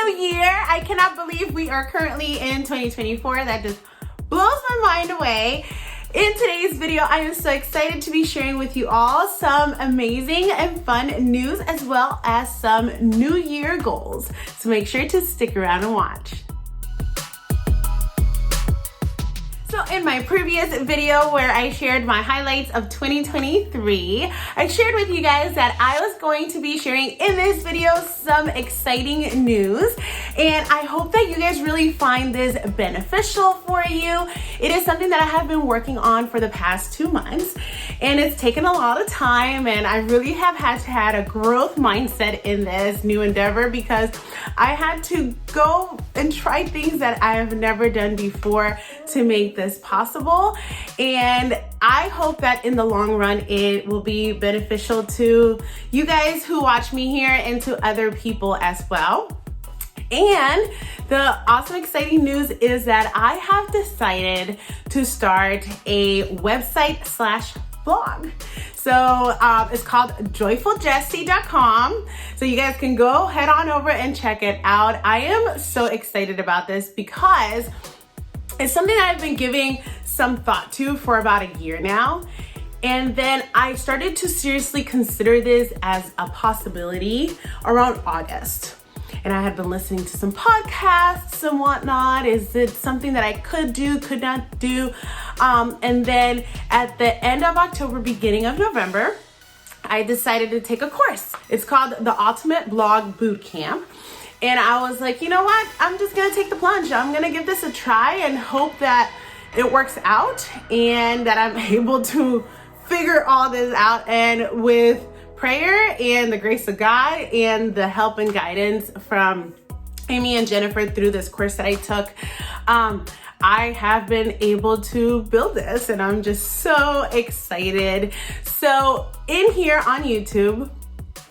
new year. I cannot believe we are currently in 2024. That just blows my mind away. In today's video, I am so excited to be sharing with you all some amazing and fun news as well as some new year goals. So make sure to stick around and watch. So in my previous video where I shared my highlights of 2023, I shared with you guys that I was going to be sharing in this video some exciting news, and I hope that you guys really find this beneficial for you. It is something that I have been working on for the past 2 months, and it's taken a lot of time, and I really have had to have a growth mindset in this new endeavor because I had to go and try things that I have never done before to make this possible. And I hope that in the long run it will be beneficial to you guys who watch me here and to other people as well. And the awesome exciting news is that I have decided to start a website/blog. So it's called joyfuljessy.com. So you guys can go head on over and check it out. I am so excited about this because it's something that I've been giving some thought to for about a year now. And then I started to seriously consider this as a possibility around August. And I had been listening to some podcasts and whatnot. Is it something that I could do, could not do? And then at the end of October, beginning of November, I decided to take a course. It's called the Ultimate Blog Bootcamp. And I was like, you know what? I'm just gonna take the plunge. I'm gonna give this a try and hope that it works out and that I'm able to figure all this out. And with prayer and the grace of God and the help and guidance from Amy and Jennifer through this course that I took, I have been able to build this, and I'm just so excited. So in here on YouTube,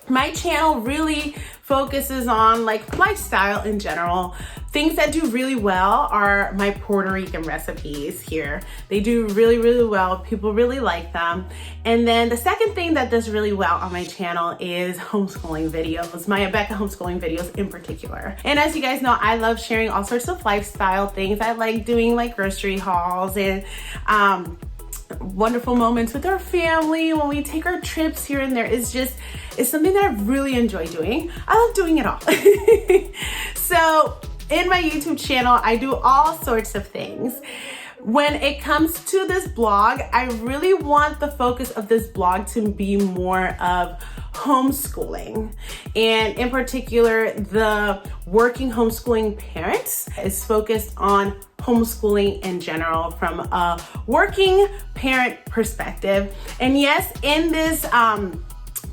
my channel really focuses on like lifestyle in general. Things that do really well are my Puerto Rican recipes here. They do really, really well. People really like them. And then the second thing that does really well on my channel is homeschooling videos, my Abeka homeschooling videos in particular. And as you guys know, I love sharing all sorts of lifestyle things. I like doing like grocery hauls and wonderful moments with our family when we take our trips here and there. It's something that I really enjoy doing. I love doing it all. So in my YouTube channel, I do all sorts of things. When it comes to this blog, I really want the focus of this blog to be more of homeschooling. And in particular, the working homeschooling parents is focused on homeschooling in general from a working parent perspective. And yes, in this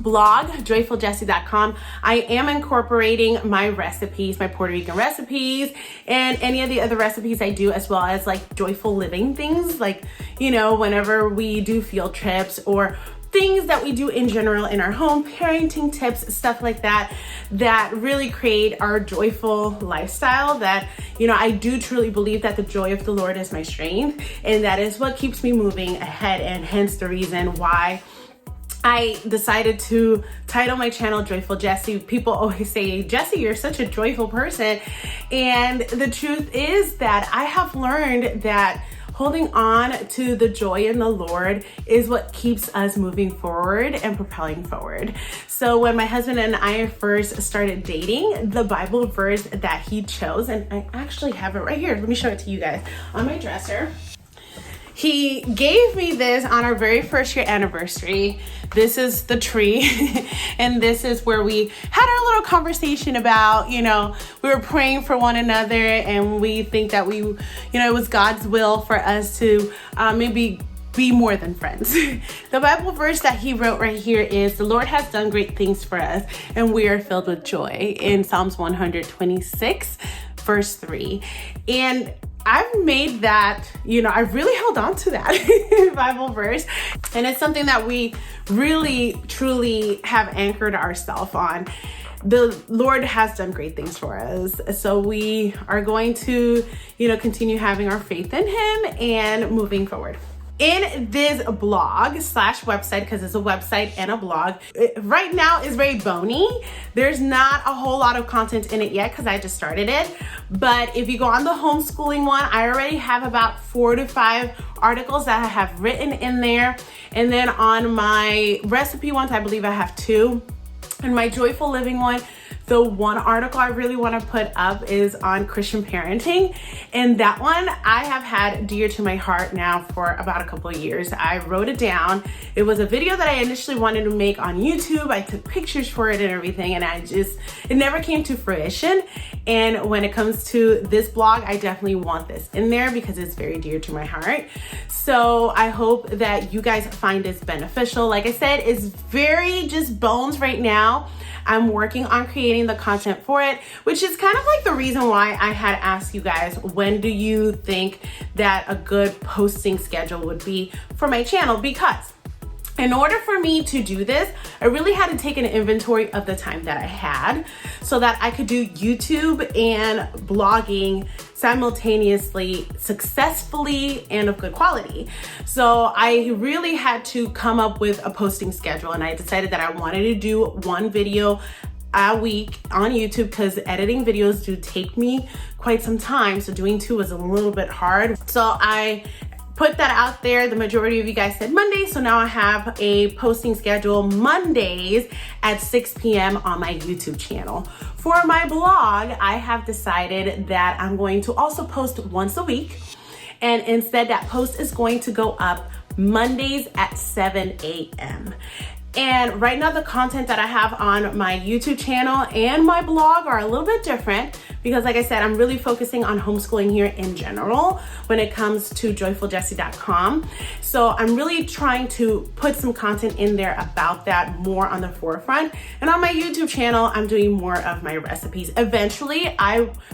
blog, joyfuljessy.com, I am incorporating my recipes, my Puerto Rican recipes, and any of the other recipes I do, as well as like joyful living things, like, you know, whenever we do field trips or things that we do in general in our home, parenting tips, stuff like that, that really create our joyful lifestyle. That, you know, I do truly believe that the joy of the Lord is my strength, and that is what keeps me moving ahead, and hence the reason why I decided to title my channel Joyful Jessie. People always say, Jessie, you're such a joyful person. And the truth is that I have learned that holding on to the joy in the Lord is what keeps us moving forward and propelling forward. So when my husband and I first started dating, the Bible verse that he chose, and I actually have it right here. Let me show it to you guys on my dresser. He gave me this on our very first year anniversary. This is the tree. And this is where we had our little conversation about, you know, we were praying for one another, and we think that we, you know, it was God's will for us to maybe be more than friends. The Bible verse that he wrote right here is, the Lord has done great things for us, and we are filled with joy, in Psalms 126, verse 3. And I've made that, you know, I've really held on to that Bible verse. And it's something that we really, truly have anchored ourselves on. The Lord has done great things for us. So we are going to, you know, continue having our faith in him and moving forward. In this blog slash website, because it's a website and a blog, right now is very bony. There's not a whole lot of content in it yet because I just started it. But if you go on the homeschooling one, I already have about 4 to 5 articles that I have written in there. And then on my recipe ones, I believe I have 2. And my joyful living one, the one article I really want to put up is on Christian parenting. And that one I have had dear to my heart now for about a couple of years. I wrote it down. It was a video that I initially wanted to make on YouTube. I took pictures for it and everything, and it never came to fruition. And when it comes to this blog, I definitely want this in there because it's very dear to my heart. So I hope that you guys find this beneficial. Like I said, it's very just bones right now. I'm working on creating the content for it, which is kind of like the reason why I had asked you guys, when do you think that a good posting schedule would be for my channel? Because in order for me to do this, I really had to take an inventory of the time that I had so that I could do YouTube and blogging simultaneously, successfully, and of good quality. So I really had to come up with a posting schedule, and I decided that I wanted to do 1 video a week on YouTube because editing videos do take me quite some time. So doing 2 was a little bit hard. So I put that out there. The majority of you guys said Monday, so now I have a posting schedule Mondays at 6 p.m. on my YouTube channel. For my blog, I have decided that I'm going to also post once a week, and instead that post is going to go up Mondays at 7 a.m. And right now the content that I have on my YouTube channel and my blog are a little bit different because, like I said, I'm really focusing on homeschooling here in general when it comes to joyfuljessi.com. So I'm really trying to put some content in there about that more on the forefront. And on my YouTube channel, I'm doing more of my recipes. Eventually,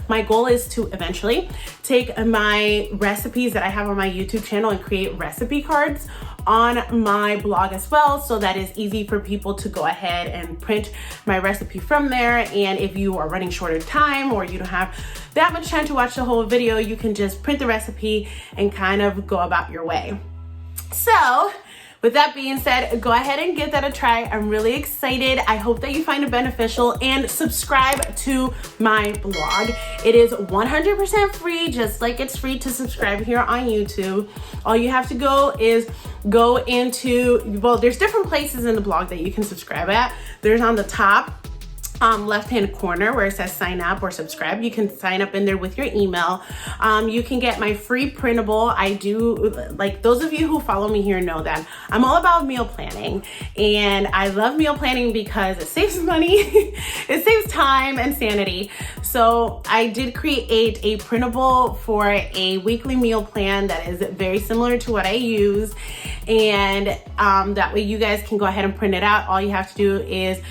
my goal is to eventually take my recipes that I have on my YouTube channel and create recipe cards on my blog as well, so that is easy for people to go ahead and print my recipe from there. And if you are running short of time or you don't have that much time to watch the whole video, you can just print the recipe and kind of go about your way. So with that being said, go ahead and give that a try. I'm really excited. I hope that you find it beneficial, and subscribe to my blog. It is 100% free, just like it's free to subscribe here on YouTube. All you have to go is go into, well, there's different places in the blog that you can subscribe at. There's on the top left-hand corner where it says sign up or subscribe. You can sign up in there with your email. You can get my free printable. I do, like, those of you who follow me here know that I'm all about meal planning, and I love meal planning because it saves money, it saves time and sanity. So I did create a printable for a weekly meal plan that is very similar to what I use, and that way you guys can go ahead and print it out. All you have to do is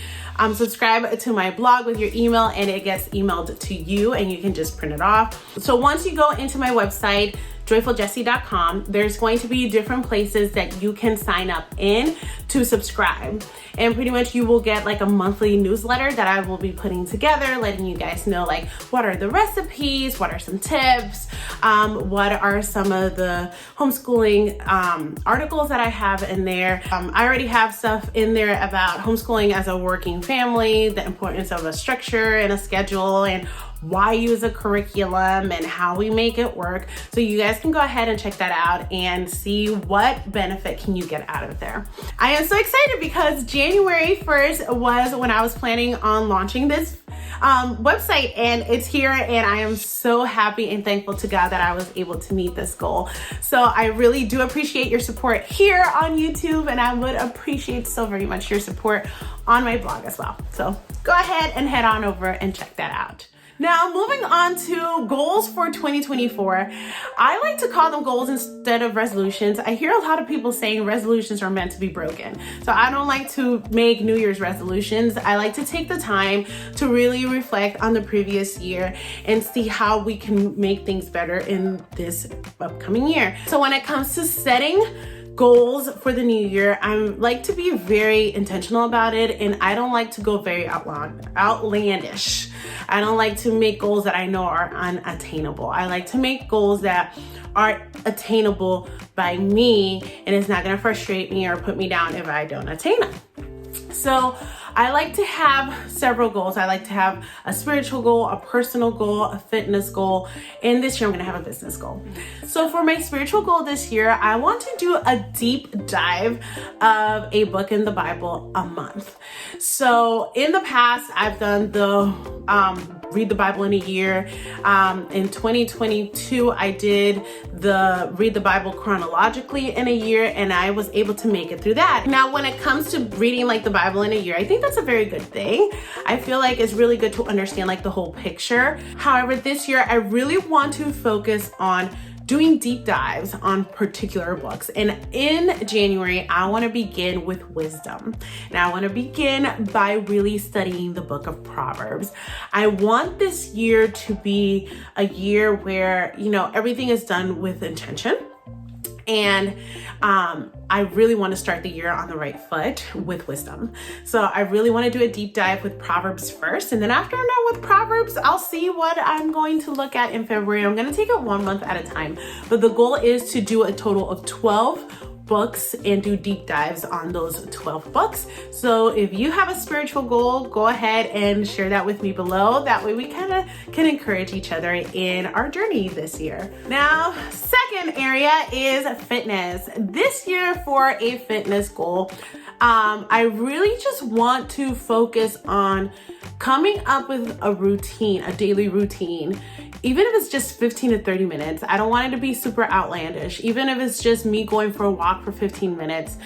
subscribe to my blog with your email, and it gets emailed to you, and you can just print it off. So once you go into my website, joyfuljessi.com, there's going to be different places that you can sign up in to subscribe. And pretty much you will get like a monthly newsletter that I will be putting together, letting you guys know like what are the recipes, what are some tips, what are some of the homeschooling articles that I have in there. I already have stuff in there about homeschooling as a working family, the importance of a structure and a schedule, and why use a curriculum and how we make it work. So you guys can go ahead and check that out and see what benefit can you get out of there. I am so excited because January 1st was when I was planning on launching this website, and it's here, and I am so happy and thankful to God that I was able to meet this goal. So I really do appreciate your support here on YouTube, and I would appreciate so very much your support on my blog as well. So go ahead and head on over and check that out. Now, moving on to goals for 2024. I like to call them goals instead of resolutions. I hear a lot of people saying resolutions are meant to be broken. So I don't like to make New Year's resolutions. I like to take the time to really reflect on the previous year and see how we can make things better in this upcoming year. So when it comes to setting goals for the new year, I like to be very intentional about it, and I don't like to go very outlandish. I don't like to make goals that I know are unattainable. I like to make goals that are attainable by me, and it's not gonna frustrate me or put me down if I don't attain it. So I like to have several goals. I like to have a spiritual goal, a personal goal, a fitness goal, and this year I'm gonna have a business goal. So for my spiritual goal this year, I want to do a deep dive of a book in the Bible a month. So in the past, I've done the read the Bible in a year. In 2022, I did the read the Bible chronologically in a year, and I was able to make it through that. Now, when it comes to reading like the Bible in a year, I think that's a very good thing. I feel like it's really good to understand like the whole picture. However, this year, I really want to focus on doing deep dives on particular books. And in January, I want to begin with wisdom. And I want to begin by really studying the book of Proverbs. I want this year to be a year where, you know, everything is done with intention. And I really want to start the year on the right foot with wisdom. So I really want to do a deep dive with Proverbs first. And then after I'm done with Proverbs, I'll see what I'm going to look at in February. I'm going to take it 1 month at a time. But the goal is to do a total of 12 books and do deep dives on those 12 books. So if you have a spiritual goal, go ahead and share that with me below. That way we kind of can encourage each other in our journey this year. Now, second area is fitness. This year for a fitness goal, I really just want to focus on coming up with a routine, a daily routine. Even if it's just 15 to 30 minutes, I don't want it to be super outlandish. Even if it's just me going for a walk for 15 minutes,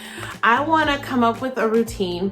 I want to come up with a routine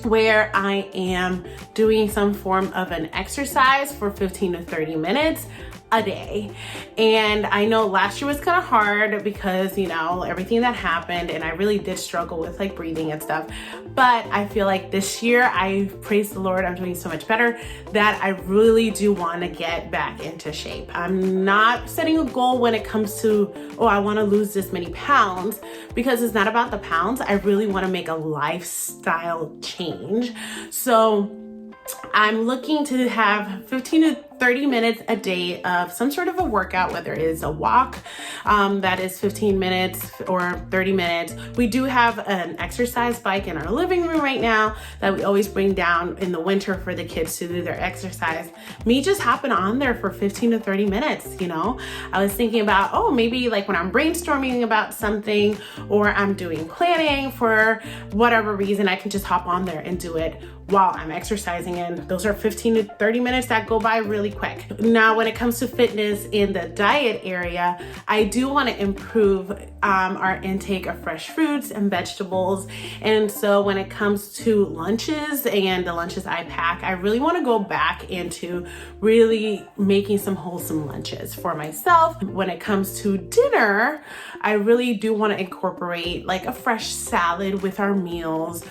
where I am doing some form of an exercise for 15 to 30 minutes a day. And I know last year was kind of hard because, you know, everything that happened, and I really did struggle with like breathing and stuff. But I feel like this year, I praise the Lord, I'm doing so much better that I really do want to get back into shape. I'm not setting a goal when it comes to, oh, I want to lose this many pounds, because it's not about the pounds. I really want to make a lifestyle change. So I'm looking to have 15 to 30 minutes a day of some sort of a workout, whether it is a walk that is 15 minutes or 30 minutes. We do have an exercise bike in our living room right now that we always bring down in the winter for the kids to do their exercise. Me just hopping on there for 15 to 30 minutes, you know. I was thinking about, oh, maybe like when I'm brainstorming about something or I'm doing planning for whatever reason, I can just hop on there and do it while I'm exercising. And those are 15 to 30 minutes that go by really quick. Now, when it comes to fitness in the diet area, I do want to improve our intake of fresh fruits and vegetables. And so when it comes to lunches and the lunches I pack, I really want to go back into really making some wholesome lunches for myself. When it comes to dinner, I really do want to incorporate like a fresh salad with our meals,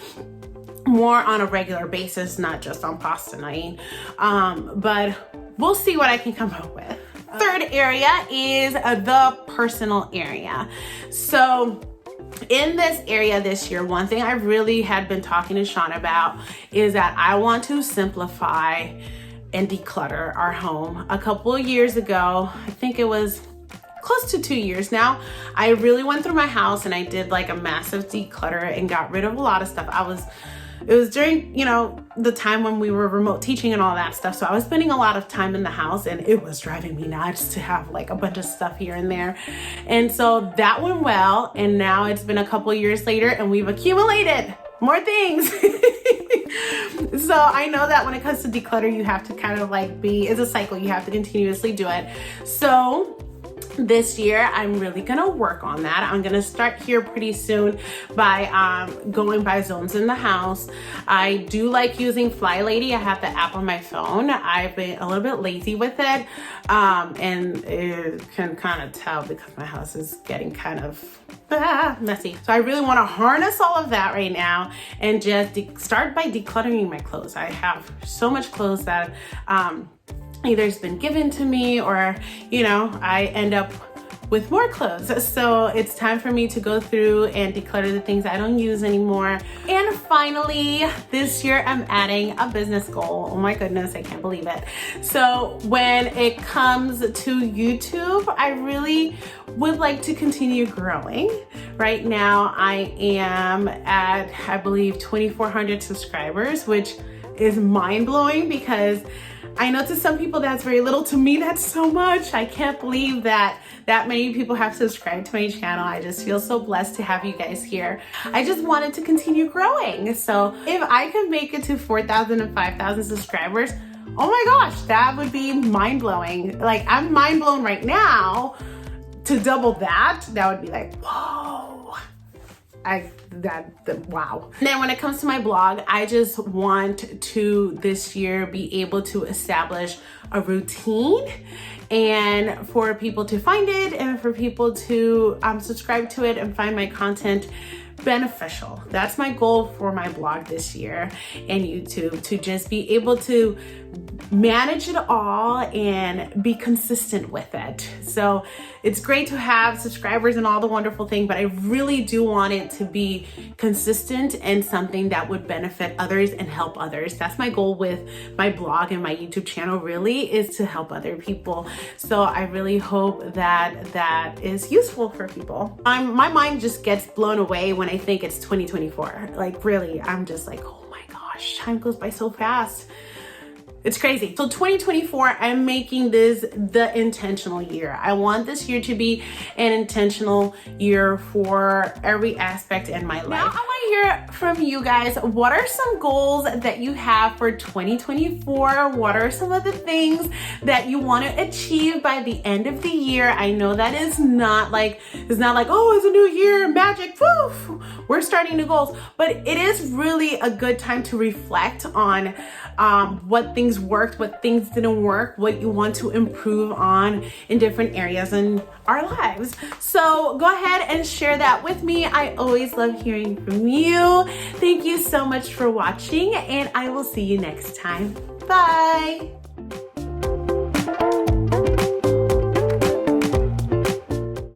more on a regular basis, not just on pasta night. But we'll see what I can come up with. Third area is the personal area. So in this area this year, one thing I really had been talking to Sean about is that I want to simplify and declutter our home. A couple of years ago, I think it was close to 2 years now, I really went through my house and I did like a massive declutter and got rid of a lot of stuff. It was during, you know, the time when we were remote teaching and all that stuff. So I was spending a lot of time in the house and it was driving me nuts to have like a bunch of stuff here and there. And so that went well. And now it's been a couple of years later and we've accumulated more things. So I know that when it comes to declutter, you have to kind of like it's a cycle. You have to continuously do it. So this year, I'm really gonna work on that. I'm gonna start here pretty soon by going by zones in the house. I do like using Fly Lady. I have the app on my phone. I've been a little bit lazy with it, and you can kind of tell because my house is getting kind of messy. So I really want to harness all of that right now and just start by decluttering my clothes. I have so much clothes that either it's been given to me or, you know, I end up with more clothes. So it's time for me to go through and declutter the things I don't use anymore. And finally, this year I'm adding a business goal. Oh my goodness, I can't believe it. So when it comes to YouTube, I really would like to continue growing. Right now I am at, I believe, 2,400 subscribers, which is mind-blowing because I know to some people that's very little. To me, that's so much. I can't believe that many people have subscribed to my channel. I just feel so blessed to have you guys here. I just wanted to continue growing. So if I could make it to 4,000 and 5,000 subscribers, oh my gosh, that would be mind-blowing. Like, I'm mind-blown right now. To double that would be like, whoa. Wow. And then when it comes to my blog, I just want to this year be able to establish a routine and for people to find it and for people to subscribe to it and find my content beneficial. That's my goal for my blog this year and YouTube, to just be able to manage it all and be consistent with it. So it's great to have subscribers and all the wonderful thing, but I really do want it to be consistent and something that would benefit others and help others. That's my goal with my blog and my YouTube channel, really, is to help other people. So I really hope that that is useful for people. My mind just gets blown away when I think it's 2024. Like, really, I'm just like, oh my gosh, time goes by so fast. It's crazy. So 2024, I'm making this the intentional year. I want this year to be an intentional year for every aspect in my life. Now, I want to hear from you guys. What are some goals that you have for 2024? What are some of the things that you want to achieve by the end of the year? I know that is not like, oh, it's a new year, magic, poof, we're starting new goals. But it is really a good time to reflect on what things worked, what things didn't work, what you want to improve on in different areas in our lives. So go ahead and share that with me. I always love hearing from you. Thank you so much for watching, and I will see you next time. Bye.